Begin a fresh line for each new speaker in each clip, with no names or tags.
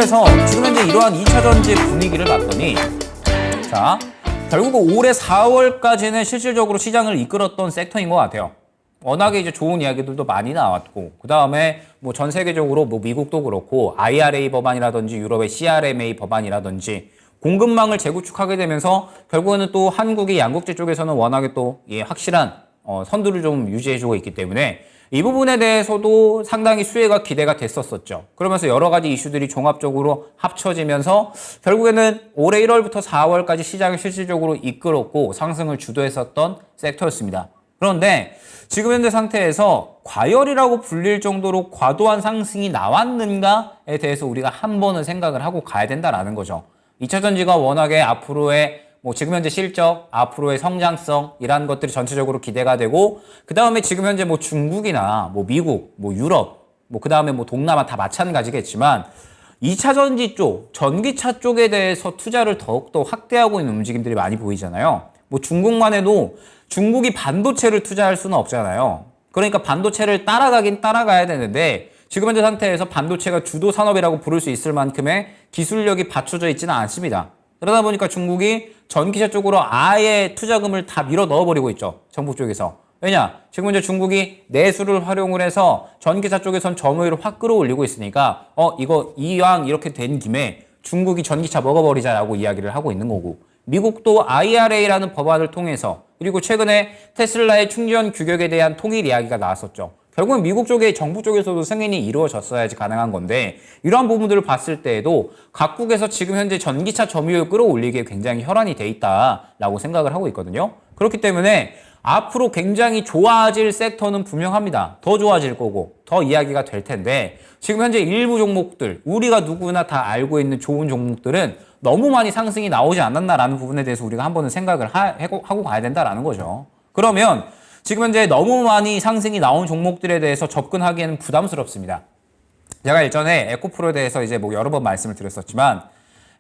그래서 지금 현재 이러한 2차 전지 분위기를 봤더니 자, 결국 올해 4월까지는 실질적으로 시장을 이끌었던 섹터인 것 같아요. 워낙에 이제 좋은 이야기들도 많이 나왔고, 그 다음에 뭐 전 세계적으로 뭐 미국도 그렇고 IRA 법안이라든지 유럽의 CRMA 법안이라든지 공급망을 재구축하게 되면서 결국에는 또 한국이 양극재 쪽에서는 워낙에 또 확실한 선두를 좀 유지해주고 있기 때문에 이 부분에 대해서도 상당히 수혜가 기대가 됐었었죠. 그러면서 여러 가지 이슈들이 종합적으로 합쳐지면서 결국에는 올해 1월부터 4월까지 시장을 실질적으로 이끌었고 상승을 주도했었던 섹터였습니다. 그런데 지금 현재 상태에서 과열이라고 불릴 정도로 과도한 상승이 나왔는가에 대해서 우리가 한 번은 생각을 하고 가야 된다라는 거죠. 2차 전지가 워낙에 앞으로의 뭐 지금 현재 실적, 앞으로의 성장성 이런 것들이 전체적으로 기대가 되고, 그 다음에 지금 현재 뭐 중국이나 뭐 미국, 뭐 유럽, 뭐 그 다음에 뭐 동남아 다 마찬가지겠지만 2차 전지 쪽, 전기차 쪽에 대해서 투자를 더욱더 확대하고 있는 움직임들이 많이 보이잖아요. 뭐 중국만 해도 중국이 반도체를 투자할 수는 없잖아요. 그러니까 반도체를 따라가긴 따라가야 되는데 지금 현재 상태에서 반도체가 주도 산업이라고 부를 수 있을 만큼의 기술력이 받쳐져 있지는 않습니다. 그러다 보니까 중국이 전기차 쪽으로 아예 투자금을 다 밀어 넣어버리고 있죠. 정부 쪽에서. 왜냐? 지금 현재 중국이 내수를 활용을 해서 전기차 쪽에선 점유율을 확 끌어올리고 있으니까 이거 이왕 이렇게 된 김에 중국이 전기차 먹어버리자라고 이야기를 하고 있는 거고, 미국도 IRA라는 법안을 통해서, 그리고 최근에 테슬라의 충전 규격에 대한 통일 이야기가 나왔었죠. 결국은 미국 쪽의 정부 쪽에서도 승인이 이루어졌어야지 가능한 건데, 이러한 부분들을 봤을 때에도 각국에서 지금 현재 전기차 점유율 끌어올리기에 굉장히 혈안이 돼 있다라고 생각을 하고 있거든요. 그렇기 때문에 앞으로 굉장히 좋아질 섹터는 분명합니다. 더 좋아질 거고 더 이야기가 될 텐데, 지금 현재 일부 종목들, 우리가 누구나 다 알고 있는 좋은 종목들은 너무 많이 상승이 나오지 않았나라는 부분에 대해서 우리가 한 번은 생각을 하고 가야 된다라는 거죠. 그러면 지금 현재 너무 많이 상승이 나온 종목들에 대해서 접근하기에는 부담스럽습니다. 제가 예전에 에코프로에 대해서 이제 뭐 여러 번 말씀을 드렸었지만,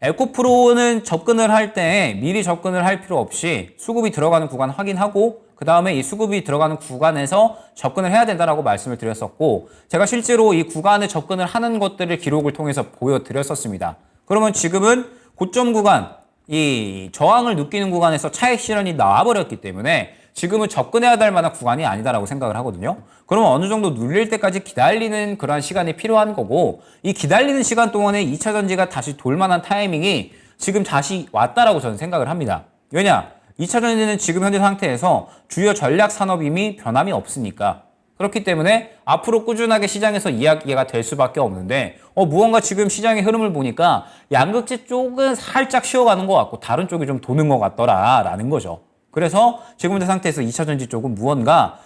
에코프로는 접근을 할 때 미리 접근을 할 필요 없이 수급이 들어가는 구간 확인하고 그 다음에 이 수급이 들어가는 구간에서 접근을 해야 된다라고 말씀을 드렸었고, 제가 실제로 이 구간에 접근을 하는 것들을 기록을 통해서 보여드렸었습니다. 그러면 지금은 고점 구간, 이 저항을 느끼는 구간에서 차익 실현이 나와버렸기 때문에 지금은 접근해야 될 만한 구간이 아니다라고 생각을 하거든요. 그러면 어느 정도 눌릴 때까지 기다리는 그런 시간이 필요한 거고, 이 기다리는 시간 동안에 2차 전지가 다시 돌 만한 타이밍이 지금 다시 왔다라고 저는 생각을 합니다. 왜냐? 2차 전지는 지금 현재 상태에서 주요 전략 산업이 이미 변함이 없으니까. 그렇기 때문에 앞으로 꾸준하게 시장에서 이야기가 될 수밖에 없는데, 무언가 지금 시장의 흐름을 보니까 양극재 쪽은 살짝 쉬어가는 것 같고 다른 쪽이 좀 도는 것 같더라라는 거죠. 그래서 지금 현재 상태에서 2차 전지 쪽은 무언가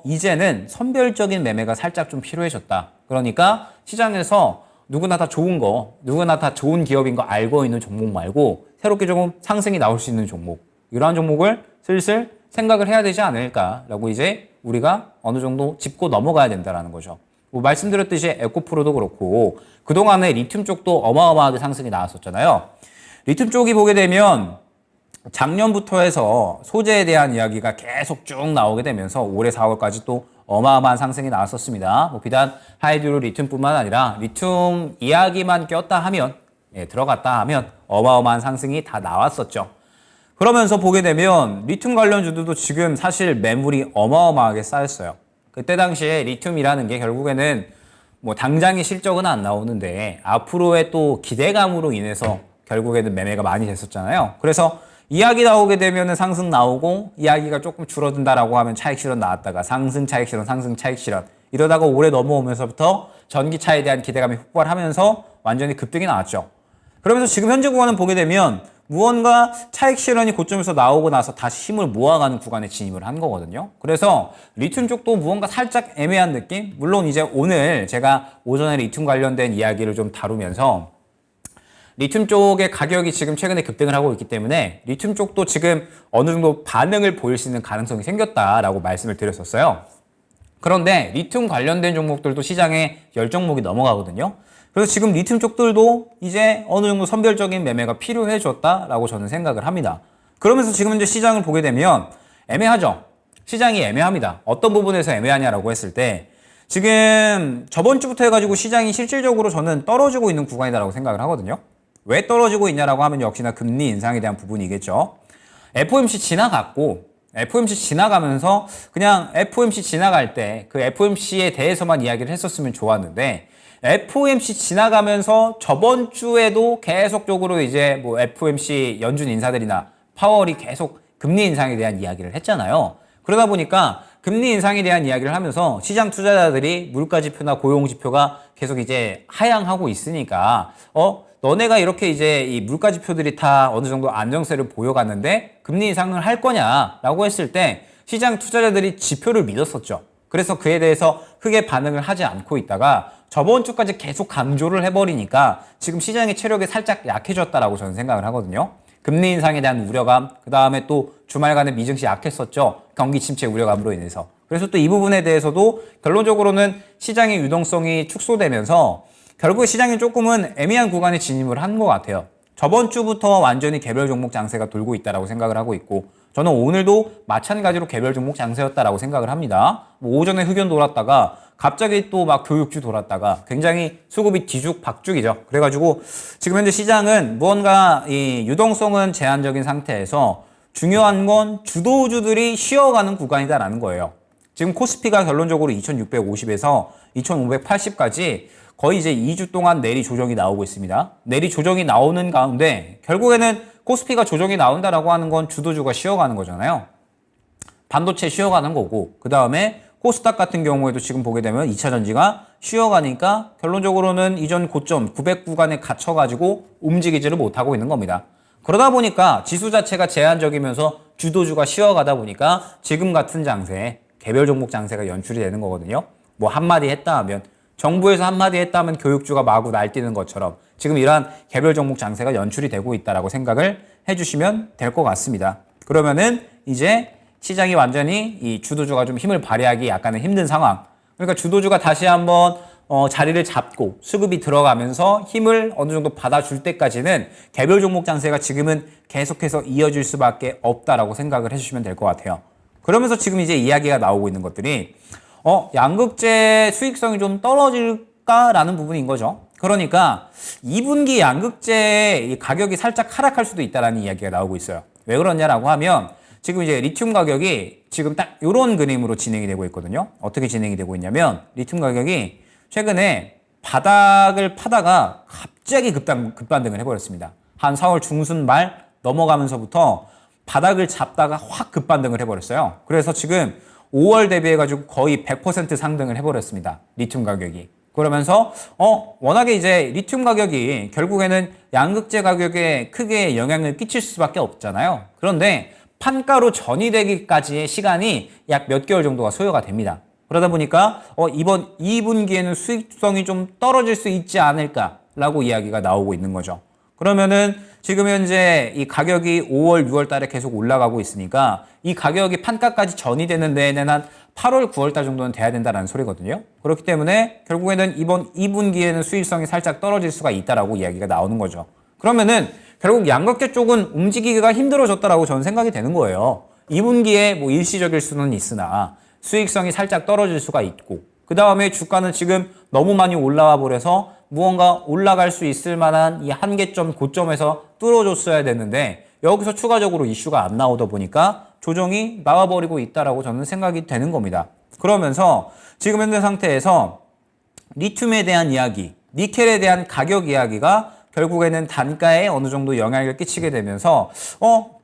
이제는 선별적인 매매가 살짝 좀 필요해졌다. 그러니까 시장에서 누구나 다 좋은 거, 누구나 다 좋은 기업인 거 알고 있는 종목 말고 새롭게 조금 상승이 나올 수 있는 종목, 이러한 종목을 슬슬 생각을 해야 되지 않을까라고 이제 우리가 어느 정도 짚고 넘어가야 된다는 거죠. 뭐 말씀드렸듯이 에코프로도 그렇고 그동안에 리튬 쪽도 어마어마하게 상승이 나왔었잖아요. 리튬 쪽이 보게 되면 작년부터 해서 소재에 대한 이야기가 계속 쭉 나오게 되면서 올해 4월까지 또 어마어마한 상승이 나왔었습니다. 뭐 비단 하이드로 리튬뿐만 아니라 리튬 이야기만 꼈다 하면, 들어갔다 하면 어마어마한 상승이 다 나왔었죠. 그러면서 보게 되면 리튬 관련주들도 지금 사실 매물이 어마어마하게 쌓였어요. 그때 당시에 리튬이라는 게 결국에는 뭐 당장의 실적은 안 나오는데 앞으로의 또 기대감으로 인해서 결국에는 매매가 많이 됐었잖아요. 그래서 이야기 나오게 되면은 상승 나오고, 이야기가 조금 줄어든다라고 하면 차익 실현 나왔다가 상승 차익 실현, 상승 차익 실현, 이러다가 올해 넘어오면서부터 전기차에 대한 기대감이 폭발하면서 완전히 급등이 나왔죠. 그러면서 지금 현재 구간은 보게 되면 무언가 차익 실현이 고점에서 나오고 나서 다시 힘을 모아가는 구간에 진입을 한 거거든요. 그래서 리튬 쪽도 무언가 살짝 애매한 느낌? 물론 이제 오늘 제가 오전에 리튬 관련된 이야기를 좀 다루면서 리튬 쪽의 가격이 지금 최근에 급등을 하고 있기 때문에 리튬 쪽도 지금 어느 정도 반응을 보일 수 있는 가능성이 생겼다라고 말씀을 드렸었어요. 그런데 리튬 관련된 종목들도 시장에 10종목이 넘어가거든요. 그래서 지금 리튬 쪽들도 이제 어느 정도 선별적인 매매가 필요해졌다라고 저는 생각을 합니다. 그러면서 지금 현재 시장을 보게 되면 애매하죠. 시장이 애매합니다. 어떤 부분에서 애매하냐라고 했을 때 지금 저번 주부터 해가지고 시장이 실질적으로 저는 떨어지고 있는 구간이다라고 생각을 하거든요. 왜 떨어지고 있냐라고 하면 역시나 금리 인상에 대한 부분이겠죠. FOMC 지나갔고 FOMC 지나가면서 그냥 FOMC 지나갈 때 그 FOMC에 대해서만 이야기를 했었으면 좋았는데 FOMC 지나가면서 저번 주에도 계속적으로 이제 뭐 FOMC 연준 인사들이나 파월이 계속 금리 인상에 대한 이야기를 했잖아요. 그러다 보니까 금리 인상에 대한 이야기를 하면서 시장 투자자들이 물가지표나 고용지표가 계속 이제 하향하고 있으니까 너네가 이렇게 이제 이 물가지표들이 다 어느 정도 안정세를 보여갔는데 금리 인상을 할 거냐라고 했을 때 시장 투자자들이 지표를 믿었었죠. 그래서 그에 대해서 크게 반응을 하지 않고 있다가 저번 주까지 계속 강조를 해버리니까 지금 시장의 체력이 살짝 약해졌다라고 저는 생각을 하거든요. 금리 인상에 대한 우려감, 그 다음에 또 주말간에 미증시 약했었죠. 경기 침체 우려감으로 인해서. 그래서 또 이 부분에 대해서도 결론적으로는 시장의 유동성이 축소되면서 결국에 시장이 조금은 애매한 구간에 진입을 한 것 같아요. 저번 주부터 완전히 개별 종목 장세가 돌고 있다라고 생각을 하고 있고 저는 오늘도 마찬가지로 개별 종목 장세였다라고 생각을 합니다. 뭐 오전에 흑연 돌았다가 갑자기 또 막 교육주 돌았다가 굉장히 수급이 뒤죽박죽이죠. 그래가지고 지금 현재 시장은 무언가 이 유동성은 제한적인 상태에서 중요한 건 주도주들이 쉬어가는 구간이다라는 거예요. 지금 코스피가 결론적으로 2650에서 2580까지 거의 이제 2주 동안 내리 조정이 나오고 있습니다. 내리 조정이 나오는 가운데 결국에는 코스피가 조정이 나온다라고 하는 건 주도주가 쉬어가는 거잖아요. 반도체 쉬어가는 거고 그 다음에 코스닥 같은 경우에도 지금 보게 되면 2차 전지가 쉬어가니까 결론적으로는 이전 고점 900 구간에 갇혀가지고 움직이지를 못하고 있는 겁니다. 그러다 보니까 지수 자체가 제한적이면서 주도주가 쉬어가다 보니까 지금 같은 장세에 개별 종목 장세가 연출이 되는 거거든요. 뭐 한마디 했다 하면 정부에서 한마디 했다 하면 교육주가 마구 날뛰는 것처럼 지금 이러한 개별 종목 장세가 연출이 되고 있다라고 생각을 해주시면 될 것 같습니다. 그러면은 이제 시장이 완전히 이 주도주가 좀 힘을 발휘하기 약간은 힘든 상황. 그러니까 주도주가 다시 한번 자리를 잡고 수급이 들어가면서 힘을 어느 정도 받아줄 때까지는 개별 종목 장세가 지금은 계속해서 이어질 수밖에 없다라고 생각을 해주시면 될 것 같아요. 그러면서 지금 이제 이야기가 나오고 있는 것들이 양극재 수익성이 좀 떨어질까라는 부분인 거죠. 그러니까 2분기 양극재 가격이 살짝 하락할 수도 있다라는 이야기가 나오고 있어요. 왜 그러냐라고 하면 지금 이제 리튬 가격이 지금 딱 이런 그림으로 진행이 되고 있거든요. 어떻게 진행이 되고 있냐면 리튬 가격이 최근에 바닥을 파다가 갑자기 급반등을 해버렸습니다. 한 4월 중순 말 넘어가면서부터 바닥을 잡다가 확 급반등을 해버렸어요. 그래서 지금 5월 대비해가지고 거의 100% 상승을 해버렸습니다. 리튬 가격이. 그러면서 워낙에 이제 리튬 가격이 결국에는 양극재 가격에 크게 영향을 끼칠 수밖에 없잖아요. 그런데 판가로 전이되기까지의 시간이 약 몇 개월 정도가 소요가 됩니다. 그러다 보니까 이번 2분기에는 수익성이 좀 떨어질 수 있지 않을까라고 이야기가 나오고 있는 거죠. 그러면은 지금 현재 이 가격이 5월, 6월 달에 계속 올라가고 있으니까 이 가격이 판가까지 전이되는 데에는 한 8월, 9월 달 정도는 돼야 된다는 소리거든요. 그렇기 때문에 결국에는 이번 2분기에는 수익성이 살짝 떨어질 수가 있다라고 이야기가 나오는 거죠. 그러면은 결국 양극재 쪽은 움직이기가 힘들어졌다라고 저는 생각이 되는 거예요. 2분기에 뭐 일시적일 수는 있으나 수익성이 살짝 떨어질 수가 있고 그 다음에 주가는 지금 너무 많이 올라와 버려서 무언가 올라갈 수 있을 만한 이 한계점 고점에서 뚫어줬어야 되는데 여기서 추가적으로 이슈가 안 나오다 보니까 조정이 나와버리고 있다라고 저는 생각이 되는 겁니다. 그러면서 지금 현재 상태에서 리튬에 대한 이야기, 니켈에 대한 가격 이야기가 결국에는 단가에 어느 정도 영향을 끼치게 되면서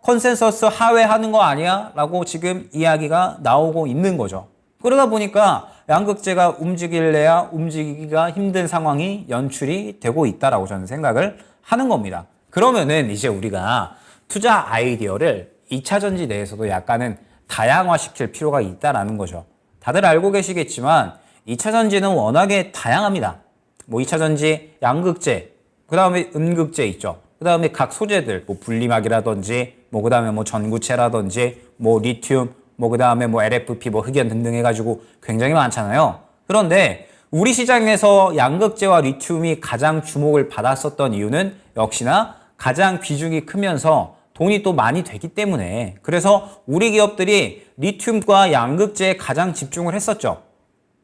컨센서스 하회하는 거 아니야? 라고 지금 이야기가 나오고 있는 거죠. 그러다 보니까 양극재가 움직일래야 움직이기가 힘든 상황이 연출이 되고 있다라고 저는 생각을 하는 겁니다. 그러면은 이제 우리가 투자 아이디어를 2차 전지 내에서도 약간은 다양화시킬 필요가 있다라는 거죠. 다들 알고 계시겠지만 2차 전지는 워낙에 다양합니다. 뭐 2차 전지 양극재, 그 다음에 음극재 있죠. 그 다음에 각 소재들, 뭐 분리막이라든지, 뭐 그 다음에 뭐 전구체라든지, 뭐 리튬, 뭐 그 다음에 뭐 LFP, 뭐 흑연 등등 해가지고 굉장히 많잖아요. 그런데 우리 시장에서 양극재와 리튬이 가장 주목을 받았었던 이유는 역시나 가장 비중이 크면서 돈이 또 많이 되기 때문에 그래서 우리 기업들이 리튬과 양극재에 가장 집중을 했었죠.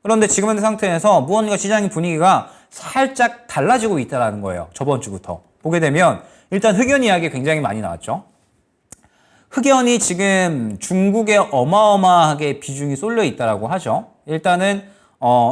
그런데 지금 현재 상태에서 무언가 시장의 분위기가 살짝 달라지고 있다는 거예요. 저번 주부터. 보게 되면 일단 흑연 이야기 굉장히 많이 나왔죠. 흑연이 지금 중국에 어마어마하게 비중이 쏠려 있다라고 하죠. 일단은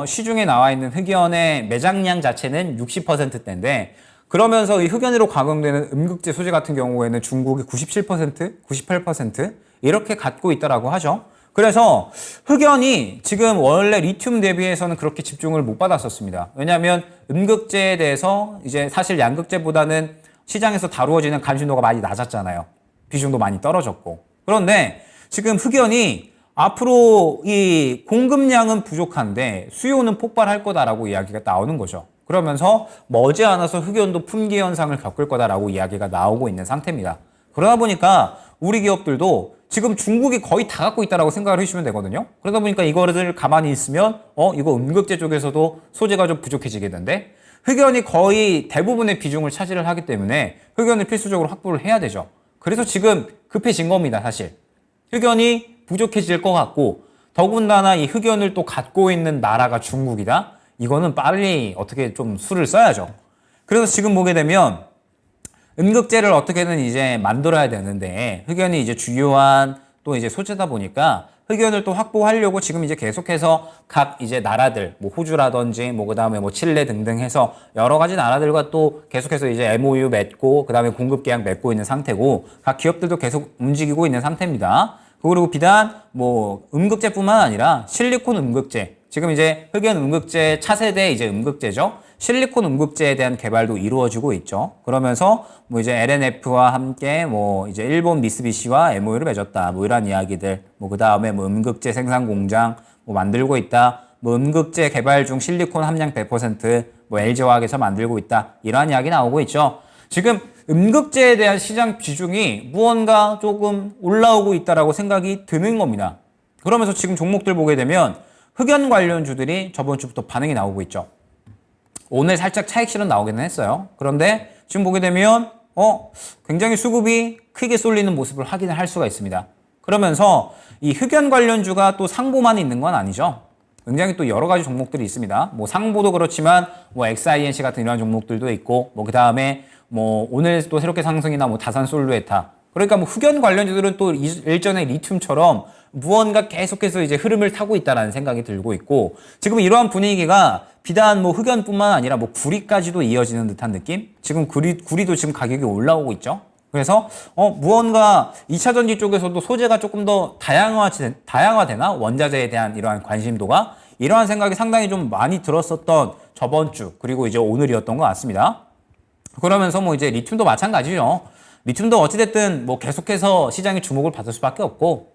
시중에 나와 있는 흑연의 매장량 자체는 60%대인데 그러면서 이 흑연으로 가공되는 음극재 소재 같은 경우에는 중국이 97%, 98% 이렇게 갖고 있다라고 하죠. 그래서 흑연이 지금 원래 리튬 대비해서는 그렇게 집중을 못 받았었습니다. 왜냐하면 음극재에 대해서 이제 사실 양극재보다는 시장에서 다루어지는 관심도가 많이 낮았잖아요. 비중도 많이 떨어졌고. 그런데 지금 흑연이 앞으로 이 공급량은 부족한데 수요는 폭발할 거다라고 이야기가 나오는 거죠. 그러면서 머지않아서 흑연도 품귀 현상을 겪을 거다라고 이야기가 나오고 있는 상태입니다. 그러다 보니까 우리 기업들도 지금 중국이 거의 다 갖고 있다라고 생각을 해주시면 되거든요. 그러다 보니까 이거를 가만히 있으면 이거 음극재 쪽에서도 소재가 좀 부족해지겠는데 흑연이 거의 대부분의 비중을 차지를 하기 때문에 흑연을 필수적으로 확보를 해야 되죠. 그래서 지금 급해진 겁니다, 사실. 흑연이 부족해질 것 같고 더군다나 이 흑연을 또 갖고 있는 나라가 중국이다? 이거는 빨리 어떻게 좀 수를 써야죠. 그래서 지금 보게 되면 음극재를 어떻게든 이제 만들어야 되는데 흑연이 이제 주요한 또 이제 소재다 보니까 흑연을 또 확보하려고 지금 이제 계속해서 각 이제 나라들, 뭐 호주라든지 뭐 그다음에 뭐 칠레 등등 해서 여러 가지 나라들과 또 계속해서 이제 MOU 맺고 그다음에 공급 계약 맺고 있는 상태고 각 기업들도 계속 움직이고 있는 상태입니다. 그리고 비단 뭐 음극재뿐만 아니라 실리콘 음극재, 지금 이제 흑연 음극재 차세대 이제 음극재죠. 실리콘 음극재에 대한 개발도 이루어지고 있죠. 그러면서 뭐 이제 LNF와 함께 뭐 이제 일본 미쓰비시와 MOU를 맺었다. 뭐 이런 이야기들. 뭐 그다음에 뭐 음극재 생산 공장 뭐 만들고 있다. 뭐 음극재 개발 중 실리콘 함량 100%뭐 LG화학에서 만들고 있다. 이러한 이야기 나오고 있죠. 지금 음극재에 대한 시장 비중이 무언가 조금 올라오고 있다라고 생각이 드는 겁니다. 그러면서 지금 종목들 보게 되면 흑연 관련주들이 저번 주부터 반응이 나오고 있죠. 오늘 살짝 차익 실현 나오기는 했어요. 그런데 지금 보게 되면 굉장히 수급이 크게 쏠리는 모습을 확인을 할 수가 있습니다. 그러면서 이 흑연 관련주가 또 상보만 있는 건 아니죠. 굉장히 또 여러 가지 종목들이 있습니다. 뭐 상보도 그렇지만 뭐 XINC 같은 이런 종목들도 있고 뭐 그다음에 뭐 오늘 또 새롭게 상승이나 뭐 다산솔루에타, 그러니까 뭐 흑연 관련주들은 또 일전에 리튬처럼 무언가 계속해서 이제 흐름을 타고 있다라는 생각이 들고 있고 지금 이러한 분위기가 비단 뭐 흑연뿐만 아니라 뭐 구리까지도 이어지는 듯한 느낌? 지금 구리도 지금 가격이 올라오고 있죠. 그래서 무언가 2차 전지 쪽에서도 소재가 조금 더 다양화되나? 원자재에 대한 이러한 관심도가 이러한 생각이 상당히 좀 많이 들었었던 저번 주 그리고 이제 오늘이었던 것 같습니다. 그러면서 뭐 이제 리튬도 마찬가지죠. 리튬도 어찌됐든 뭐 계속해서 시장의 주목을 받을 수밖에 없고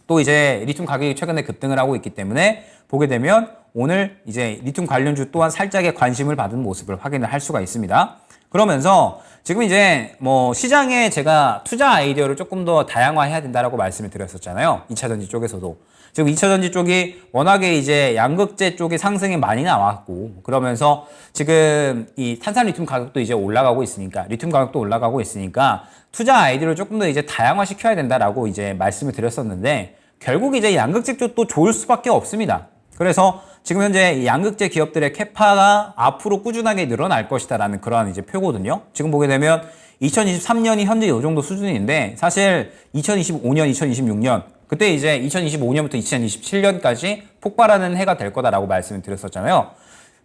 또 이제 리튬 가격이 최근에 급등을 하고 있기 때문에 보게 되면 오늘 이제 리튬 관련주 또한 살짝의 관심을 받은 모습을 확인을 할 수가 있습니다. 그러면서 지금 이제 뭐 시장에 제가 투자 아이디어를 조금 더 다양화해야 된다라고 말씀을 드렸었잖아요. 2차 전지 쪽에서도. 지금 2차 전지 쪽이 워낙에 이제 양극재 쪽이 상승이 많이 나왔고 그러면서 지금 이 탄산 리튬 가격도 이제 올라가고 있으니까 리튬 가격도 올라가고 있으니까 투자 아이디어를 조금 더 이제 다양화 시켜야 된다라고 이제 말씀을 드렸었는데 결국 이제 양극재 쪽도 좋을 수밖에 없습니다. 그래서 지금 현재 양극재 기업들의 캐파가 앞으로 꾸준하게 늘어날 것이다라는 그러한 이제 표거든요. 지금 보게 되면 2023년이 현재 이 정도 수준인데 사실 2025년, 2026년 그때 이제 2025년부터 2027년까지 폭발하는 해가 될 거다라고 말씀을 드렸었잖아요.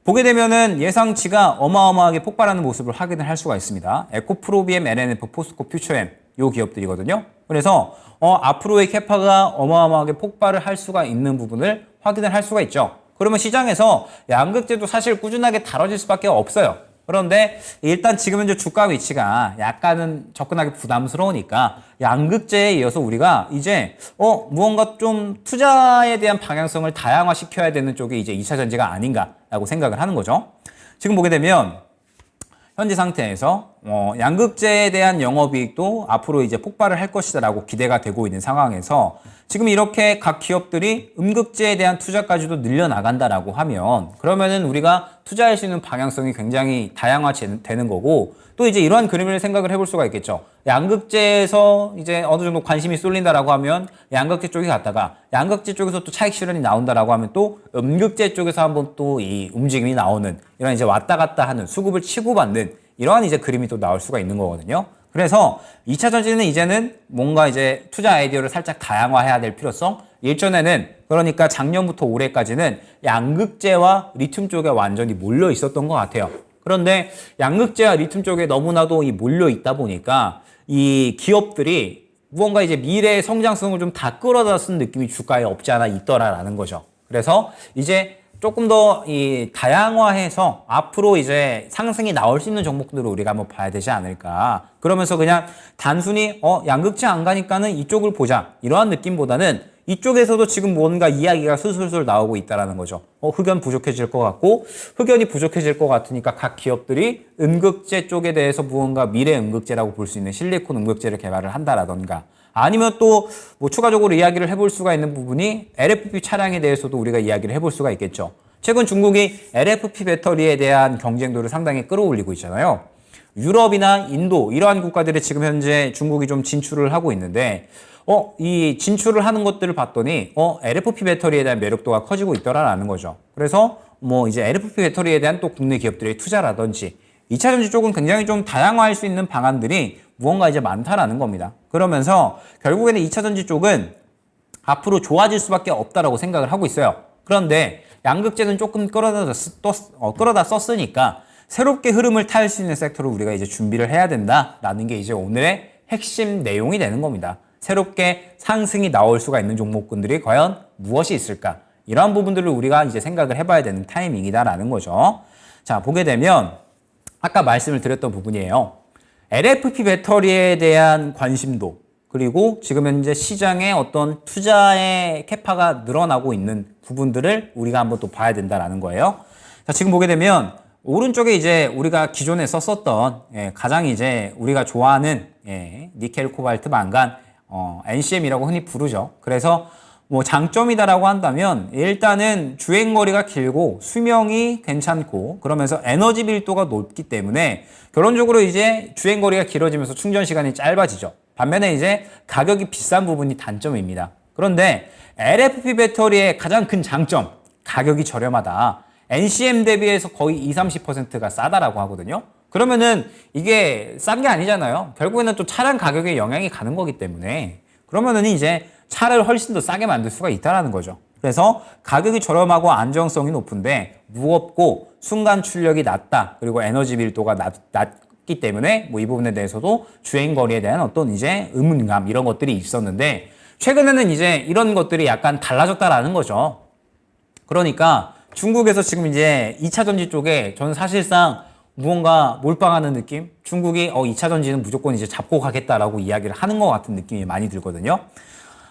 보게 되면은 예상치가 어마어마하게 폭발하는 모습을 확인을 할 수가 있습니다. 에코프로비엠, LNF, 포스코, 퓨처엠 요 기업들이거든요. 그래서 앞으로의 캐파가 어마어마하게 폭발을 할 수가 있는 부분을 확인을 할 수가 있죠. 그러면 시장에서 양극재도 사실 꾸준하게 다뤄질 수밖에 없어요. 그런데 일단 지금 현재 주가 위치가 약간은 접근하기 부담스러우니까 양극재에 이어서 우리가 이제 무언가 좀 투자에 대한 방향성을 다양화시켜야 되는 쪽이 이제 2차 전지가 아닌가라고 생각을 하는 거죠. 지금 보게 되면 현재 상태에서 양극재에 대한 영업이익도 앞으로 이제 폭발을 할 것이다라고 기대가 되고 있는 상황에서 지금 이렇게 각 기업들이 음극재에 대한 투자까지도 늘려나간다라고 하면 그러면은 우리가 투자할 수 있는 방향성이 굉장히 다양화되는 거고 또 이제 이러한 그림을 생각을 해볼 수가 있겠죠. 양극재에서 이제 어느 정도 관심이 쏠린다라고 하면 양극재 쪽에 갔다가 양극재 쪽에서 또 차익 실현이 나온다라고 하면 또 음극재 쪽에서 한번 또 이 움직임이 나오는 이런 이제 왔다 갔다 하는 수급을 치고받는 이러한 이제 그림이 또 나올 수가 있는 거거든요. 그래서 2차 전지는 이제는 뭔가 이제 투자 아이디어를 살짝 다양화해야 될 필요성. 일전에는 그러니까 작년부터 올해까지는 양극재와 리튬 쪽에 완전히 몰려 있었던 것 같아요. 그런데 양극재와 리튬 쪽에 너무나도 이 몰려 있다 보니까 이 기업들이 무언가 이제 미래의 성장성을 좀 다 끌어다 쓴 느낌이 주가에 없지 않아 있더라라는 거죠. 그래서 이제 조금 더 이 다양화해서 앞으로 이제 상승이 나올 수 있는 종목들을 우리가 한번 봐야 되지 않을까. 그러면서 그냥 단순히 양극재 안 가니까는 이쪽을 보자 이러한 느낌보다는 이쪽에서도 지금 뭔가 이야기가 술술술 나오고 있다라는 거죠. 흑연 부족해질 것 같고 흑연이 부족해질 것 같으니까 각 기업들이 음극재 쪽에 대해서 무언가 미래 음극재라고 볼 수 있는 실리콘 음극재를 개발을 한다라던가 아니면 또 뭐 추가적으로 이야기를 해볼 수가 있는 부분이 LFP 차량에 대해서도 우리가 이야기를 해볼 수가 있겠죠. 최근 중국이 LFP 배터리에 대한 경쟁도를 상당히 끌어올리고 있잖아요. 유럽이나 인도 이러한 국가들이 지금 현재 중국이 좀 진출을 하고 있는데 이 진출을 하는 것들을 봤더니 LFP 배터리에 대한 매력도가 커지고 있더라라는 거죠. 그래서 뭐 이제 LFP 배터리에 대한 또 국내 기업들의 투자라든지 2차 전지 쪽은 굉장히 좀 다양화할 수 있는 방안들이 무언가 이제 많다라는 겁니다. 그러면서 결국에는 2차 전지 쪽은 앞으로 좋아질 수밖에 없다라고 생각을 하고 있어요. 그런데 양극재는 조금 끌어다 썼으니까 새롭게 흐름을 탈 수 있는 섹터를 우리가 이제 준비를 해야 된다라는 게 이제 오늘의 핵심 내용이 되는 겁니다. 새롭게 상승이 나올 수가 있는 종목군들이 과연 무엇이 있을까? 이러한 부분들을 우리가 이제 생각을 해봐야 되는 타이밍이다라는 거죠. 자, 보게 되면 아까 말씀을 드렸던 부분이에요. LFP 배터리에 대한 관심도 그리고 지금 현재 시장의 어떤 투자의 캐파가 늘어나고 있는 부분들을 우리가 한번 또 봐야 된다라는 거예요. 자, 지금 보게 되면 오른쪽에 이제 우리가 기존에 썼었던 가장 이제 우리가 좋아하는 니켈, 코발트, 망간, NCM이라고 흔히 부르죠. 그래서 뭐 장점이다라고 한다면 일단은 주행거리가 길고 수명이 괜찮고 그러면서 에너지 밀도가 높기 때문에 결론적으로 이제 주행거리가 길어지면서 충전 시간이 짧아지죠. 반면에 이제 가격이 비싼 부분이 단점입니다. 그런데 LFP 배터리의 가장 큰 장점, 가격이 저렴하다. NCM 대비해서 거의 20-30%가 싸다라고 하거든요. 그러면은 이게 싼 게 아니잖아요. 결국에는 또 차량 가격에 영향이 가는 거기 때문에 그러면은 이제 차를 훨씬 더 싸게 만들 수가 있다는 거죠. 그래서 가격이 저렴하고 안정성이 높은데 무겁고 순간 출력이 낮다. 그리고 에너지 밀도가 낮기 때문에 뭐 이 부분에 대해서도 주행거리에 대한 어떤 이제 의문감 이런 것들이 있었는데 최근에는 이제 이런 것들이 약간 달라졌다라는 거죠. 그러니까 중국에서 지금 이제 2차 전지 쪽에 저는 사실상 무언가 몰빵하는 느낌? 중국이 2차 전지는 무조건 이제 잡고 가겠다라고 이야기를 하는 것 같은 느낌이 많이 들거든요.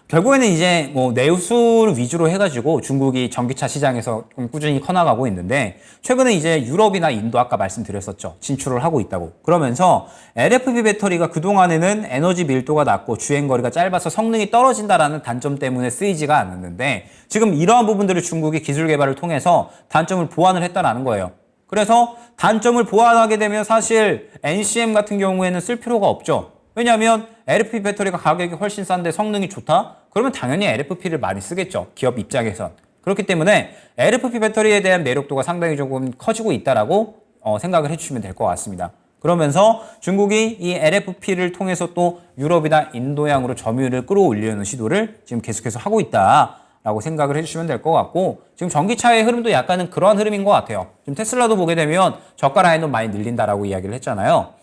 결국에는 이제 뭐 내수를 위주로 해가지고 중국이 전기차 시장에서 좀 꾸준히 커나가고 있는데 최근에 이제 유럽이나 인도 아까 말씀드렸었죠. 진출을 하고 있다고. 그러면서 LFP 배터리가 그동안에는 에너지 밀도가 낮고 주행거리가 짧아서 성능이 떨어진다라는 단점 때문에 쓰이지가 않았는데 지금 이러한 부분들을 중국이 기술 개발을 통해서 단점을 보완을 했다라는 거예요. 그래서 단점을 보완하게 되면 사실 NCM 같은 경우에는 쓸 필요가 없죠. 왜냐하면 LFP 배터리가 가격이 훨씬 싼데 성능이 좋다? 그러면 당연히 LFP를 많이 쓰겠죠. 기업 입장에선. 그렇기 때문에 LFP 배터리에 대한 매력도가 상당히 조금 커지고 있다라고 생각을 해주시면 될 것 같습니다. 그러면서 중국이 이 LFP를 통해서 또 유럽이나 인도양으로 점유율을 끌어올리려는 시도를 지금 계속해서 하고 있다라고 생각을 해주시면 될 것 같고 지금 전기차의 흐름도 약간은 그러한 흐름인 것 같아요. 지금 테슬라도 보게 되면 저가 라인도 많이 늘린다라고 이야기를 했잖아요.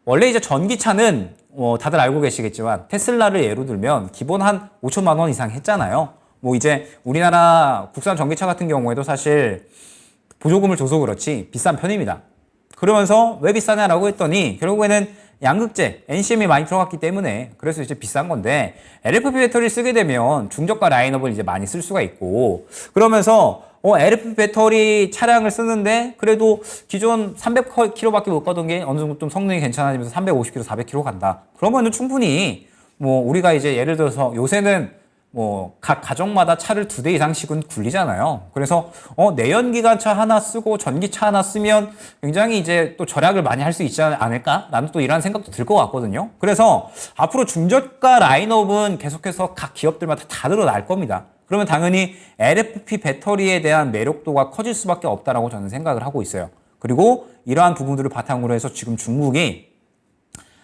원래 이제 전기차는 다들 알고 계시겠지만 테슬라를 예로 들면 기본 한 5천만 원 이상 했잖아요. 뭐 이제 우리나라 국산 전기차 같은 경우에도 사실 보조금을 줘서 그렇지 비싼 편입니다. 그러면서 왜 비싸냐라고 했더니 결국에는 양극재, NCM이 많이 들어갔기 때문에 그래서 이제 비싼 건데 LFP 배터리를 쓰게 되면 중저가 라인업을 이제 많이 쓸 수가 있고 그러면서 LFP 배터리 차량을 쓰는데 그래도 기존 300km밖에 못 가던 게 어느 정도 좀 성능이 괜찮아지면서 350km, 400km 간다. 그러면은 충분히 뭐 우리가 이제 예를 들어서 요새는 뭐 각 가정마다 차를 2대 이상씩은 굴리잖아요. 그래서 내연기관차 하나 쓰고 전기차 하나 쓰면 굉장히 이제 또 절약을 많이 할 수 있지 않을까? 라는 또 이런 생각도 들 것 같거든요. 그래서 앞으로 중저가 라인업은 계속해서 각 기업들마다 다 늘어날 겁니다. 그러면 당연히 LFP 배터리에 대한 매력도가 커질 수밖에 없다라고 저는 생각을 하고 있어요. 그리고 이러한 부분들을 바탕으로 해서 지금 중국이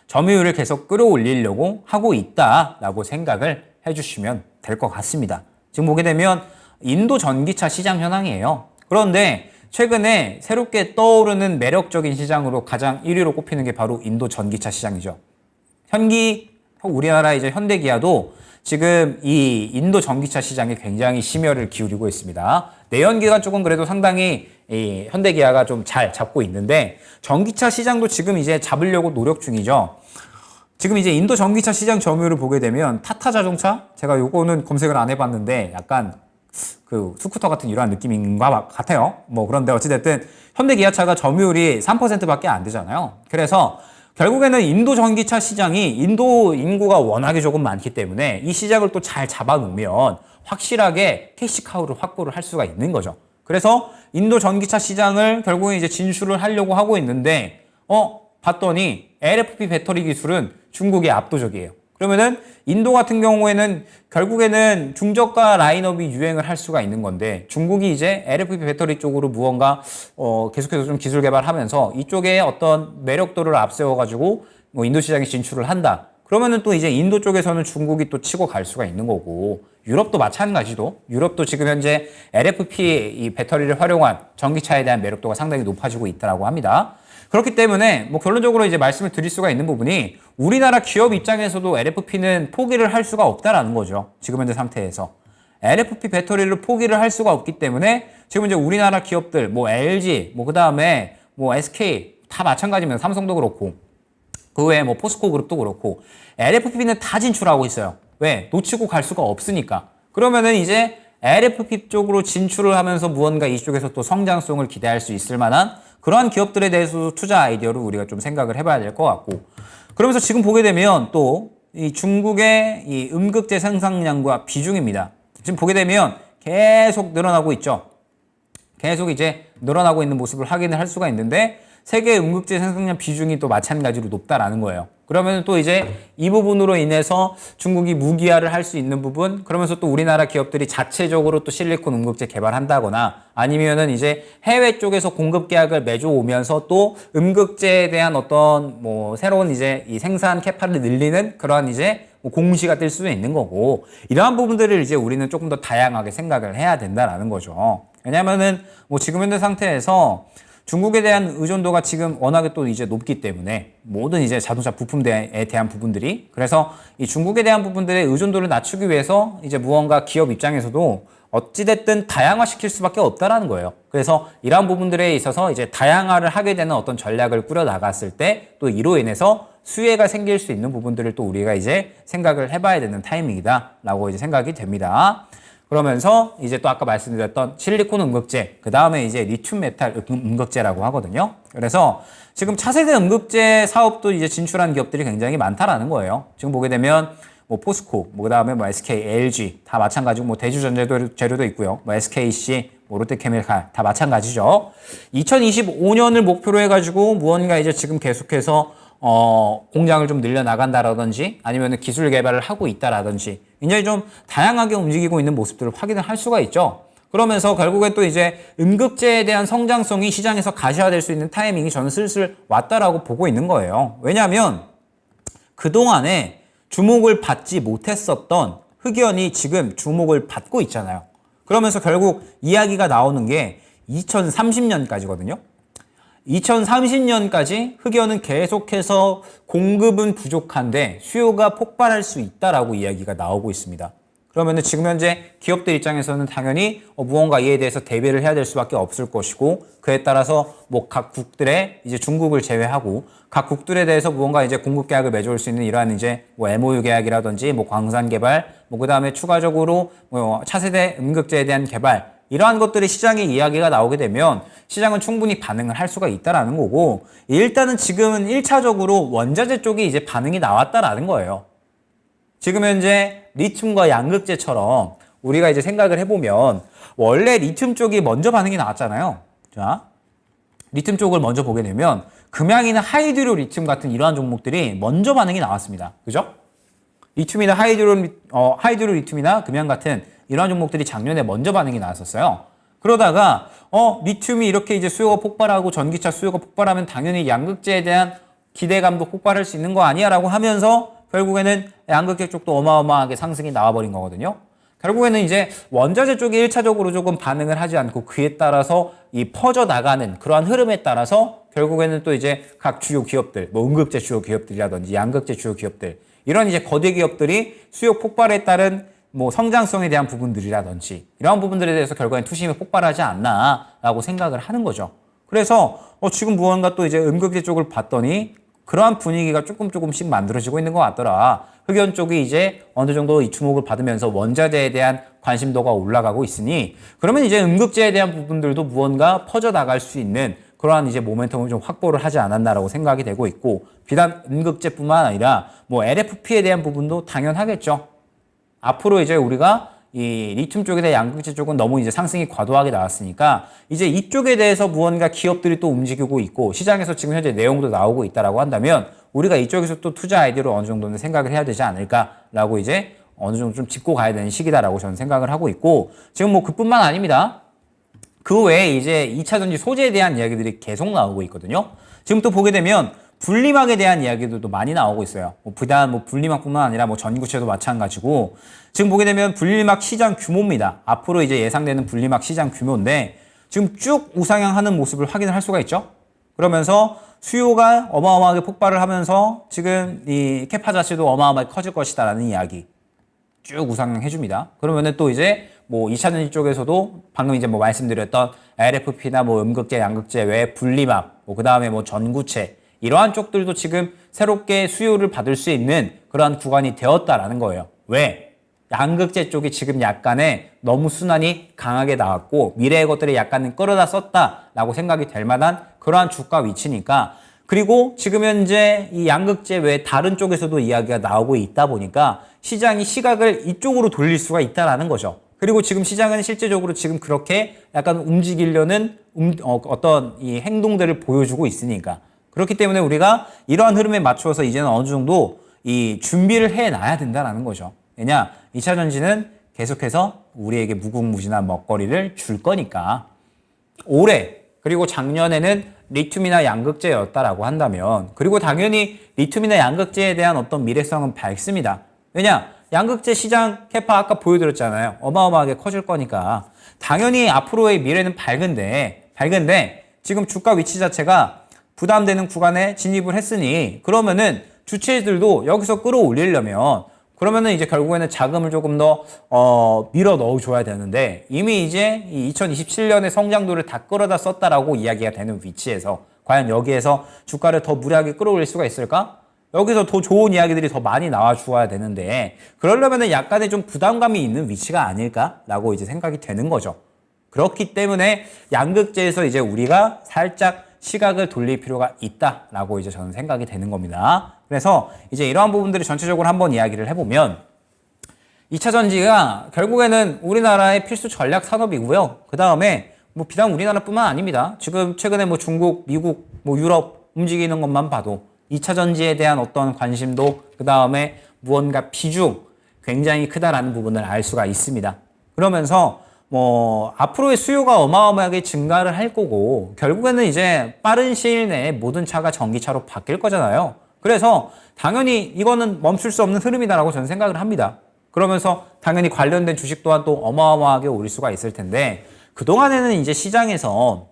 점유율을 계속 끌어올리려고 하고 있다라고 생각을 해주시면 될 것 같습니다. 지금 보게 되면 인도 전기차 시장 현황이에요. 그런데 최근에 새롭게 떠오르는 매력적인 시장으로 가장 1위로 꼽히는 게 바로 인도 전기차 시장이죠. 우리나라 이제 현대기아도 지금 이 인도 전기차 시장에 굉장히 심혈을 기울이고 있습니다. 내연기관 쪽은 그래도 상당히 이 현대기아가 좀 잘 잡고 있는데 전기차 시장도 지금 이제 잡으려고 노력 중이죠. 지금 이제 인도 전기차 시장 점유율을 보게 되면 타타 자동차, 제가 요거는 검색을 안 해봤는데 약간 그 스쿠터 같은 이러한 느낌인 것 같아요. 뭐 그런데 어찌됐든 현대기아차가 점유율이 3%밖에 안 되잖아요. 그래서 결국에는 인도 전기차 시장이 인도 인구가 워낙에 조금 많기 때문에 이 시장을 또 잘 잡아놓으면 확실하게 캐시카우를 확보를 할 수가 있는 거죠. 그래서 인도 전기차 시장을 결국에 이제 진출을 하려고 하고 있는데 봤더니 LFP 배터리 기술은 중국이 압도적이에요. 그러면은 인도 같은 경우에는 결국에는 중저가 라인업이 유행을 할 수가 있는 건데 중국이 이제 LFP 배터리 쪽으로 무언가 계속해서 좀 기술 개발하면서 이쪽에 어떤 매력도를 앞세워 가지고 뭐 인도 시장에 진출을 한다. 그러면은 또 이제 인도 쪽에서는 중국이 또 치고 갈 수가 있는 거고 유럽도 마찬가지도 유럽도 지금 현재 LFP 이 배터리를 활용한 전기차에 대한 매력도가 상당히 높아지고 있다고 합니다. 그렇기 때문에 뭐 결론적으로 이제 말씀을 드릴 수가 있는 부분이 우리나라 기업 입장에서도 LFP는 포기를 할 수가 없다라는 거죠. 지금 현재 상태에서. LFP 배터리를 포기를 할 수가 없기 때문에 지금 이제 우리나라 기업들 뭐 LG 뭐 그다음에 뭐 SK 다 마찬가지입니다. 삼성도 그렇고 그 외에 뭐 포스코 그룹도 그렇고 LFP는 다 진출하고 있어요. 왜? 놓치고 갈 수가 없으니까. 그러면은 이제 LFP 쪽으로 진출을 하면서 무언가 이쪽에서 또 성장성을 기대할 수 있을 만한 그러한 기업들에 대해서도 투자 아이디어를 우리가 좀 생각을 해봐야 될 것 같고 그러면서 지금 보게 되면 또 이 중국의 이 음극재 생산량과 비중입니다. 지금 보게 되면 계속 늘어나고 있죠. 계속 이제 늘어나고 있는 모습을 확인을 할 수가 있는데 세계 음극재 생산량 비중이 또 마찬가지로 높다라는 거예요. 그러면 또 이제 이 부분으로 인해서 중국이 무기화를 할 수 있는 부분, 그러면서 또 우리나라 기업들이 자체적으로 또 실리콘 음극재 개발한다거나 아니면은 이제 해외 쪽에서 공급 계약을 맺어 오면서 또 음극재에 대한 어떤 뭐 새로운 이제 이 생산 캐파를 늘리는 그러한 이제 뭐 공시가 뜰 수도 있는 거고 이러한 부분들을 이제 우리는 조금 더 다양하게 생각을 해야 된다라는 거죠. 왜냐면은 뭐 지금 현재 상태에서 중국에 대한 의존도가 지금 워낙에 또 이제 높기 때문에 모든 이제 자동차 부품에 대한 부분들이 그래서 이 중국에 대한 부분들의 의존도를 낮추기 위해서 이제 무언가 기업 입장에서도 어찌됐든 다양화시킬 수밖에 없다라는 거예요. 그래서 이러한 부분들에 있어서 이제 다양화를 하게 되는 어떤 전략을 꾸려 나갔을 때 또 이로 인해서 수혜가 생길 수 있는 부분들을 또 우리가 이제 생각을 해봐야 되는 타이밍이다라고 이제 생각이 됩니다. 그러면서 이제 또 아까 말씀드렸던 실리콘 음극재, 그 다음에 이제 리튬 메탈 음극재라고 하거든요. 그래서 지금 차세대 음극재 사업도 이제 진출한 기업들이 굉장히 많다라는 거예요. 지금 보게 되면 뭐 포스코, 뭐 그다음에 뭐 SK, LG 다 마찬가지고 뭐 대주전자재료도 있고요. 뭐 SKC, 뭐 롯데케미칼 다 마찬가지죠. 2025년을 목표로 해가지고 무언가 이제 지금 계속해서 공장을 좀 늘려나간다라든지 아니면 기술 개발을 하고 있다라든지 굉장히 좀 다양하게 움직이고 있는 모습들을 확인을 할 수가 있죠. 그러면서 결국에 또 이제 음극재에 대한 성장성이 시장에서 가시화될 수 있는 타이밍이 저는 슬슬 왔다라고 보고 있는 거예요. 왜냐하면 그동안에 주목을 받지 못했었던 흑연이 지금 주목을 받고 있잖아요. 그러면서 결국 이야기가 나오는 게 2030년까지거든요. 2030년까지 흑연은 계속해서 공급은 부족한데 수요가 폭발할 수 있다라고 이야기가 나오고 있습니다. 그러면은 지금 현재 기업들 입장에서는 당연히 무언가 이에 대해서 대비를 해야 될 수밖에 없을 것이고 그에 따라서 뭐 각 국들의 이제 중국을 제외하고 각 국들에 대해서 무언가 이제 공급 계약을 맺어올 수 있는 이러한 이제 뭐 MOU 계약이라든지 뭐 광산 개발 뭐 그다음에 추가적으로 뭐 차세대 음극재에 대한 개발 이러한 것들이 시장에 이야기가 나오게 되면 시장은 충분히 반응을 할 수가 있다라는 거고, 일단은 지금은 1차적으로 원자재 쪽이 이제 반응이 나왔다라는 거예요. 지금 현재 리튬과 양극재처럼 우리가 이제 생각을 해보면 원래 리튬 쪽이 먼저 반응이 나왔잖아요. 자, 리튬 쪽을 먼저 보게 되면 금양이나 하이드로 리튬 같은 이러한 종목들이 먼저 반응이 나왔습니다. 그죠? 리튬이나 하이드로 리튬이나 금양 같은 이러한 종목들이 작년에 먼저 반응이 나왔었어요. 그러다가 리튬이 이렇게 이제 수요가 폭발하고 전기차 수요가 폭발하면 당연히 양극재에 대한 기대감도 폭발할 수 있는 거 아니야라고 하면서 결국에는 양극재 쪽도 어마어마하게 상승이 나와버린 거거든요. 결국에는 이제 원자재 쪽이 1차적으로 조금 반응을 하지 않고 그에 따라서 이 퍼져나가는 그러한 흐름에 따라서 결국에는 또 이제 각 주요 기업들, 뭐 음극재 주요 기업들이라든지 양극재 주요 기업들, 이런 이제 거대 기업들이 수요 폭발에 따른 뭐 성장성에 대한 부분들이라든지 이러한 부분들에 대해서 결국엔 투심이 폭발하지 않나라고 생각을 하는 거죠. 그래서 지금 무언가 또 이제 음극재 쪽을 봤더니 그러한 분위기가 조금씩 만들어지고 있는 것 같더라. 흑연 쪽이 이제 어느 정도 이 주목을 받으면서 원자재에 대한 관심도가 올라가고 있으니 그러면 이제 음극재에 대한 부분들도 무언가 퍼져나갈 수 있는 그러한 이제 모멘텀을 좀 확보를 하지 않았나라고 생각이 되고 있고, 비단 음극재뿐만 아니라 뭐 LFP에 대한 부분도 당연하겠죠. 앞으로 이제 우리가 이 리튬 쪽에 대한 양극재 쪽은 너무 이제 상승이 과도하게 나왔으니까 이제 이쪽에 대해서 무언가 기업들이 또 움직이고 있고 시장에서 지금 현재 내용도 나오고 있다라고 한다면 우리가 이쪽에서 또 투자 아이디어로 어느 정도는 생각을 해야 되지 않을까라고 이제 어느 정도 좀 짚고 가야 되는 시기다라고 저는 생각을 하고 있고, 지금 뭐 그뿐만 아닙니다. 그 외에 이제 2차전지 소재에 대한 이야기들이 계속 나오고 있거든요. 지금 또 보게 되면 분리막에 대한 이야기들도 많이 나오고 있어요. 비단 뭐 분리막뿐만 아니라 뭐 전구체도 마찬가지고, 지금 보게 되면 분리막 시장 규모입니다. 앞으로 이제 예상되는 분리막 시장 규모인데 지금 쭉 우상향하는 모습을 확인을 할 수가 있죠. 그러면서 수요가 어마어마하게 폭발을 하면서 지금 이 캐파 자체도 어마어마하게 커질 것이다라는 이야기 쭉 우상향해 줍니다. 그러면은 또 이제 뭐 2차전지 쪽에서도 방금 이제 뭐 말씀드렸던 LFP나 뭐 음극재, 양극재 외에 분리막, 뭐 그다음에 뭐 전구체, 이러한 쪽들도 지금 새롭게 수요를 받을 수 있는 그러한 구간이 되었다라는 거예요. 왜? 양극재 쪽이 지금 약간의 너무 순환이 강하게 나왔고 미래의 것들이 약간은 끌어다 썼다라고 생각이 될 만한 그러한 주가 위치니까, 그리고 지금 현재 이 양극재 외에 다른 쪽에서도 이야기가 나오고 있다 보니까 시장이 시각을 이쪽으로 돌릴 수가 있다라는 거죠. 그리고 지금 시장은 실제적으로 지금 그렇게 약간 움직이려는 어떤 이 행동들을 보여주고 있으니까, 그렇기 때문에 우리가 이러한 흐름에 맞추어서 이제는 어느 정도 이 준비를 해놔야 된다는 거죠. 왜냐? 2차 전지는 계속해서 우리에게 무궁무진한 먹거리를 줄 거니까. 올해 그리고 작년에는 리튬이나 양극재였다라고 한다면, 그리고 당연히 리튬이나 양극재에 대한 어떤 미래성은 밝습니다. 왜냐? 양극재 시장 캐파 아까 보여드렸잖아요. 어마어마하게 커질 거니까 당연히 앞으로의 미래는 밝은데 지금 주가 위치 자체가 부담되는 구간에 진입을 했으니 그러면은 주체들도 여기서 끌어올리려면 그러면은 이제 결국에는 자금을 조금 더 밀어 넣어줘야 되는데, 이미 이제 이 2027년의 성장도를 다 끌어다 썼다라고 이야기가 되는 위치에서 과연 여기에서 주가를 더 무리하게 끌어올릴 수가 있을까? 여기서 더 좋은 이야기들이 더 많이 나와 주어야 되는데, 그러려면은 약간의 좀 부담감이 있는 위치가 아닐까라고 이제 생각이 되는 거죠. 그렇기 때문에 양극재에서 이제 우리가 살짝 시각을 돌릴 필요가 있다라고 이제 저는 생각이 되는 겁니다. 그래서 이제 이러한 부분들을 전체적으로 한번 이야기를 해보면 2차 전지가 결국에는 우리나라의 필수 전략 산업이고요. 그 다음에 뭐 비단 우리나라뿐만 아닙니다. 지금 최근에 뭐 중국, 미국, 뭐 유럽 움직이는 것만 봐도 2차 전지에 대한 어떤 관심도 그 다음에 무언가 비중 굉장히 크다라는 부분을 알 수가 있습니다. 그러면서 뭐 앞으로의 수요가 어마어마하게 증가를 할 거고 결국에는 이제 빠른 시일 내에 모든 차가 전기차로 바뀔 거잖아요. 그래서 당연히 이거는 멈출 수 없는 흐름이다라고 저는 생각을 합니다. 그러면서 당연히 관련된 주식 또한 또 어마어마하게 오를 수가 있을 텐데, 그동안에는 이제 시장에서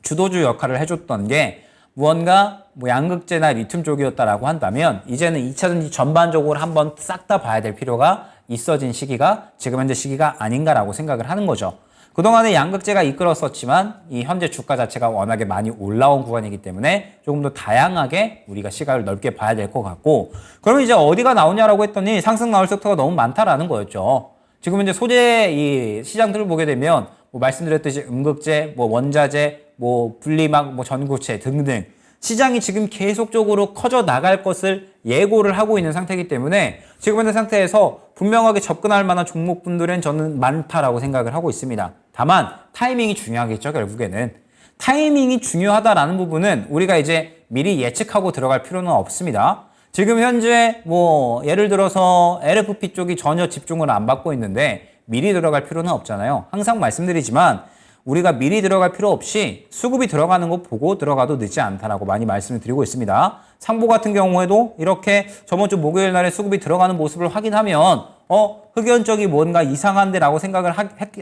주도주 역할을 해줬던 게 무언가 뭐 양극재나 리튬 쪽이었다라고 한다면 이제는 2차전지 전반적으로 한번 싹 다 봐야 될 필요가 있어진 시기가 지금 현재 시기가 아닌가라고 생각을 하는 거죠. 그동안에 양극재가 이끌었었지만 이 현재 주가 자체가 워낙에 많이 올라온 구간이기 때문에 조금 더 다양하게 우리가 시각을 넓게 봐야 될 것 같고, 그러면 이제 어디가 나오냐라고 했더니 상승 나올 섹터가 너무 많다라는 거였죠. 지금 현재 소재 이 시장들을 보게 되면 뭐 말씀드렸듯이 음극재, 뭐 원자재, 뭐 분리막, 뭐 전구체 등등 시장이 지금 계속적으로 커져 나갈 것을 예고를 하고 있는 상태이기 때문에 지금 현재 상태에서 분명하게 접근할 만한 종목분들은 저는 많다라고 생각을 하고 있습니다. 다만 타이밍이 중요하겠죠. 결국에는 타이밍이 중요하다라는 부분은 우리가 이제 미리 예측하고 들어갈 필요는 없습니다. 지금 현재 뭐 예를 들어서 LFP 쪽이 전혀 집중을 안 받고 있는데 미리 들어갈 필요는 없잖아요. 항상 말씀드리지만 우리가 미리 들어갈 필요 없이 수급이 들어가는 거 보고 들어가도 늦지 않다라고 많이 말씀을 드리고 있습니다. 상보 같은 경우에도 이렇게 저번 주 목요일 날에 수급이 들어가는 모습을 확인하면 흑연적이 뭔가 이상한데 라고 생각을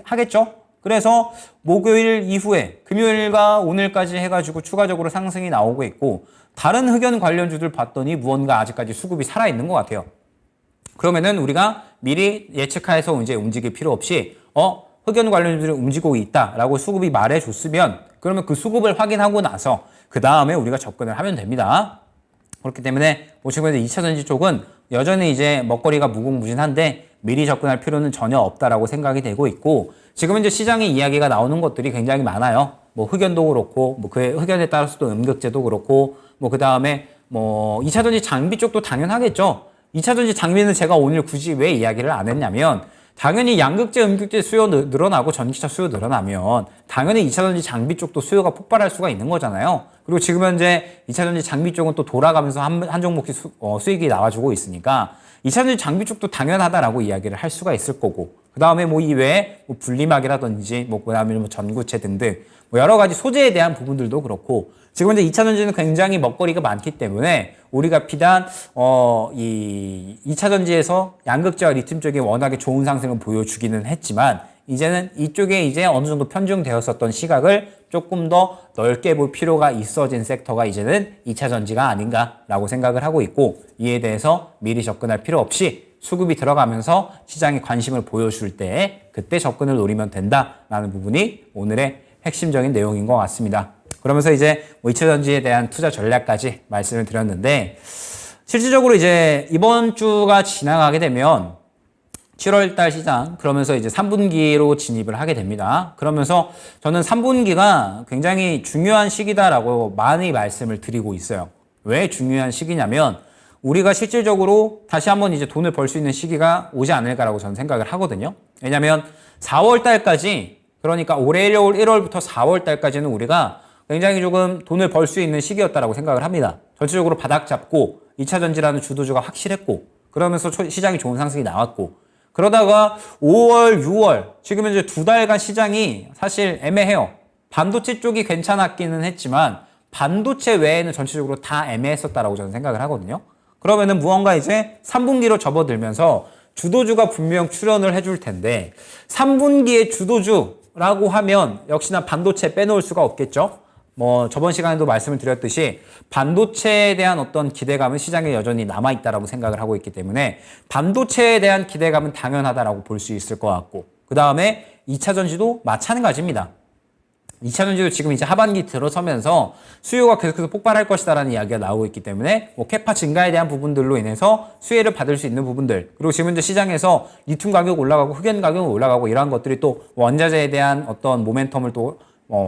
하겠죠. 그래서 목요일 이후에 금요일과 오늘까지 해가지고 추가적으로 상승이 나오고 있고 다른 흑연 관련주들 봤더니 무언가 아직까지 수급이 살아있는 것 같아요. 그러면은 우리가 미리 예측해서 이제 움직일 필요 없이 흑연 관련주들이 움직이고 있다라고 수급이 말해줬으면 그러면 그 수급을 확인하고 나서 그 다음에 우리가 접근을 하면 됩니다. 그렇기 때문에 보시면 2차전지 쪽은 여전히 이제 먹거리가 무궁무진한데 미리 접근할 필요는 전혀 없다라고 생각이 되고 있고 지금 이제 시장에 이야기가 나오는 것들이 굉장히 많아요. 뭐 흑연도 그렇고 뭐 그 흑연에 따라서 또 음극재도 그렇고 뭐 그 다음에 뭐 2차전지 장비 쪽도 당연하겠죠. 2차전지 장비는 제가 오늘 굳이 왜 이야기를 안 했냐면 당연히 양극재, 음극재 수요 늘어나고 전기차 수요 늘어나면 당연히 2차전지 장비 쪽도 수요가 폭발할 수가 있는 거잖아요. 그리고 지금 현재 2차전지 장비 쪽은 또 돌아가면서 한 종목씩 수익이 나와주고 있으니까 2차전지 장비 쪽도 당연하다라고 이야기를 할 수가 있을 거고 그 다음에 뭐 이외에 뭐 분리막이라든지 뭐 그다음에 뭐 전구체 등등 뭐 여러 가지 소재에 대한 부분들도 그렇고 지금 현재 2차전지는 굉장히 먹거리가 많기 때문에 우리가 비단 이 2차전지에서 양극재와 리튬 쪽에 워낙에 좋은 상승을 보여주기는 했지만 이제는 이쪽에 이제 어느 정도 편중되었었던 시각을 조금 더 넓게 볼 필요가 있어진 섹터가 이제는 2차전지가 아닌가라고 생각을 하고 있고 이에 대해서 미리 접근할 필요 없이 수급이 들어가면서 시장에 관심을 보여줄 때 그때 접근을 노리면 된다라는 부분이 오늘의 핵심적인 내용인 것 같습니다. 그러면서 이제 뭐 2차전지에 대한 투자 전략까지 말씀을 드렸는데 실질적으로 이제 이번 주가 지나가게 되면 7월달 시장 그러면서 이제 3분기로 진입을 하게 됩니다. 그러면서 저는 3분기가 굉장히 중요한 시기다라고 많이 말씀을 드리고 있어요. 왜 중요한 시기냐면 우리가 실질적으로 다시 한번 이제 돈을 벌 수 있는 시기가 오지 않을까라고 저는 생각을 하거든요. 왜냐하면 4월달까지 그러니까 올해 1월부터 4월달까지는 우리가 굉장히 조금 돈을 벌 수 있는 시기였다라고 생각을 합니다. 전체적으로 바닥 잡고 2차전지라는 주도주가 확실했고 그러면서 시장이 좋은 상승이 나왔고 그러다가 5월, 6월 지금 이제 2달간 시장이 사실 애매해요. 반도체 쪽이 괜찮았기는 했지만 반도체 외에는 전체적으로 다 애매했었다라고 저는 생각을 하거든요. 그러면은 무언가 이제 3분기로 접어들면서 주도주가 분명 출현을 해줄 텐데 3분기의 주도주라고 하면 역시나 반도체 빼놓을 수가 없겠죠. 뭐 저번 시간에도 말씀을 드렸듯이 반도체에 대한 어떤 기대감은 시장에 여전히 남아있다라고 생각을 하고 있기 때문에 반도체에 대한 기대감은 당연하다라고 볼 수 있을 것 같고 그 다음에 2차전지도 마찬가지입니다. 2차전지도 지금 이제 하반기 들어서면서 수요가 계속해서 폭발할 것이다라는 이야기가 나오고 있기 때문에 뭐 캐파 증가에 대한 부분들로 인해서 수혜를 받을 수 있는 부분들 그리고 지금 현재 시장에서 리튬 가격 올라가고 흑연 가격 올라가고 이러한 것들이 또 원자재에 대한 어떤 모멘텀을 또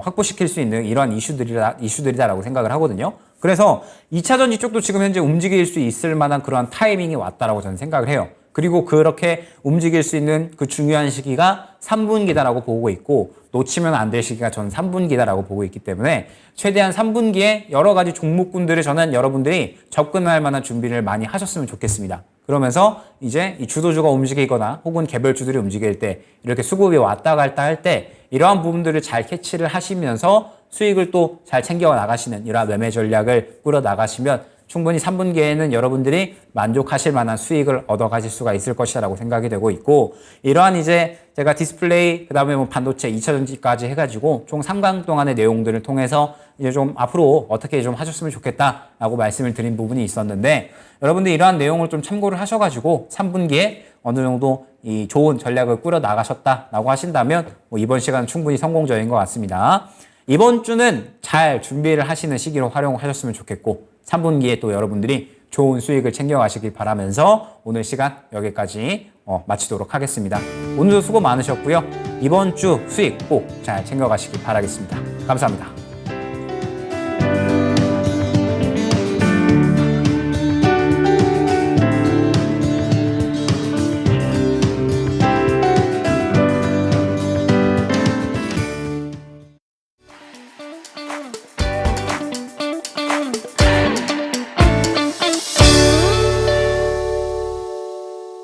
확보시킬 수 있는 이러한 이슈들이다라고 생각을 하거든요. 그래서 2차전지 쪽도 지금 현재 움직일 수 있을 만한 그러한 타이밍이 왔다라고 저는 생각을 해요. 그리고 그렇게 움직일 수 있는 그 중요한 시기가 3분기다라고 보고 있고 놓치면 안 될 시기가 저는 3분기다라고 보고 있기 때문에 최대한 3분기에 여러 가지 종목군들을 저는 여러분들이 접근할 만한 준비를 많이 하셨으면 좋겠습니다. 그러면서 이제 이 주도주가 움직이거나 혹은 개별주들이 움직일 때 이렇게 수급이 왔다 갔다 할 때 이러한 부분들을 잘 캐치를 하시면서 수익을 또 잘 챙겨 나가시는 이러한 매매 전략을 꾸려 나가시면 충분히 3분기에는 여러분들이 만족하실 만한 수익을 얻어 가실 수가 있을 것이라고 생각이 되고 있고 이러한 이제 제가 디스플레이 그다음에 뭐 반도체 2차전지까지 해가지고 총 3강 동안의 내용들을 통해서 이제 좀 앞으로 어떻게 좀 하셨으면 좋겠다라고 말씀을 드린 부분이 있었는데 여러분들 이러한 내용을 좀 참고를 하셔가지고 3분기에 어느 정도 이 좋은 전략을 꾸려 나가셨다라고 하신다면 뭐 이번 시간은 충분히 성공적인 것 같습니다. 이번 주는 잘 준비를 하시는 시기로 활용하셨으면 좋겠고 3분기에 또 여러분들이 좋은 수익을 챙겨가시길 바라면서 오늘 시간 여기까지 마치도록 하겠습니다. 오늘도 수고 많으셨고요. 이번 주 수익 꼭 잘 챙겨가시기 바라겠습니다. 감사합니다.